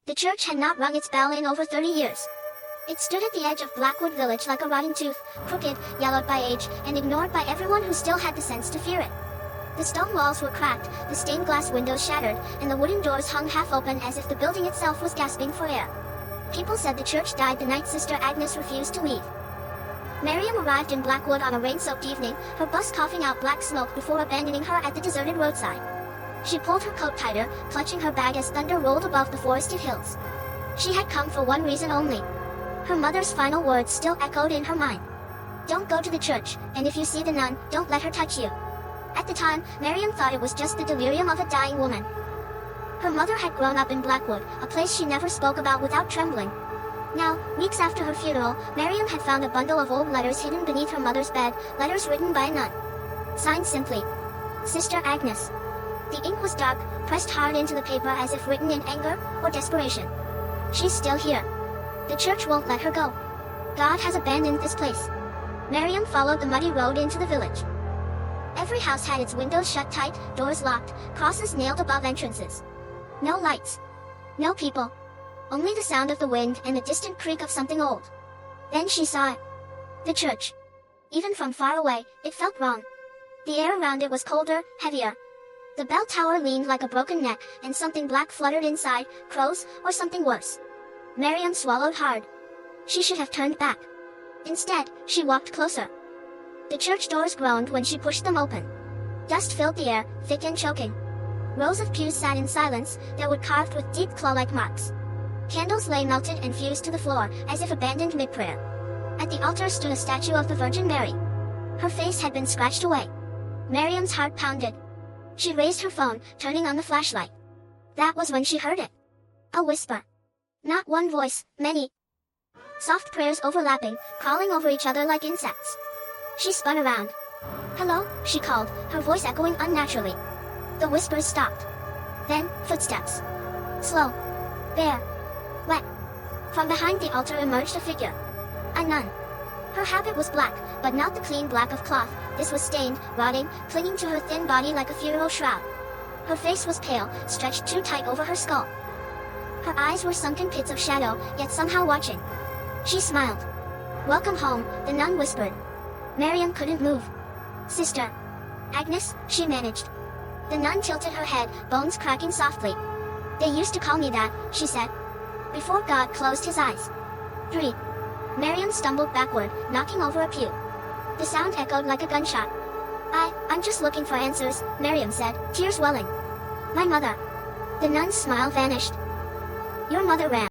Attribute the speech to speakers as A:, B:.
A: The church had not rung its bell in over 30 years. It stood at the edge of Blackwood Village like a rotting tooth, crooked, yellowed by age, and ignored by everyone who still had the sense to fear it. The stone walls were cracked, the stained glass windows shattered, and the wooden doors hung half open as if the building itself was gasping for air. People said the church died the night Sister Agnes refused to leave. Miriam arrived in Blackwood on a rain-soaked evening, her bus coughing out black smoke before abandoning her at the deserted roadside. She pulled her coat tighter, clutching her bag as thunder rolled above the forested hills. She had come for one reason only. Her mother's final words still echoed in her mind. Don't go to the church, and if you see the nun, don't let her touch you. At the time, Miriam thought it was just the delirium of a dying woman. Her mother had grown up in Blackwood, a place she never spoke about without trembling. Now, weeks after her funeral, Miriam had found a bundle of old letters hidden beneath her mother's bed, letters written by a nun. Signed simply, Sister Agnes. The ink was dark, pressed hard into the paper as if written in anger or desperation. She's still here. The church won't let her go. God has abandoned this place. Miriam followed the muddy road into the village. Every house had its windows shut tight, doors locked, crosses nailed above entrances. No lights. No people. Only the sound of the wind and the distant creak of something old. Then she saw it. The church. Even from far away, it felt wrong. The air around it was colder, heavier. The bell tower leaned like a broken neck, and something black fluttered inside, crows, or something worse. Miriam swallowed hard. She should have turned back. Instead, she walked closer. The church doors groaned when she pushed them open. Dust filled the air, thick and choking. Rows of pews sat in silence, their wood carved with deep claw-like marks. Candles lay melted and fused to the floor, as if abandoned mid-prayer. At the altar stood a statue of the Virgin Mary. Her face had been scratched away. Miriam's heart pounded. She raised her phone, turning on the flashlight. That was when she heard it. A whisper. Not one voice, many. Soft prayers overlapping, crawling over each other like insects. She spun around. Hello, she called, her voice echoing unnaturally. The whispers stopped. Then, footsteps. Slow. Bare. Wet. From behind the altar emerged a figure. A nun. Her habit was black, but not the clean black of cloth. This was stained, rotting, clinging to her thin body like a funeral shroud. Her face was pale, stretched too tight over her skull. Her eyes were sunken pits of shadow, yet somehow watching. She smiled. Welcome home, the nun whispered. Miriam couldn't move. Sister Agnes, she managed. The nun tilted her head, bones cracking softly. They used to call me that, she said. Before God closed his eyes. 3. Miriam stumbled backward, knocking over a pew. The sound echoed like a gunshot. I'm just looking for answers, Miriam said, tears welling. My mother. The nun's smile vanished. Your mother ran.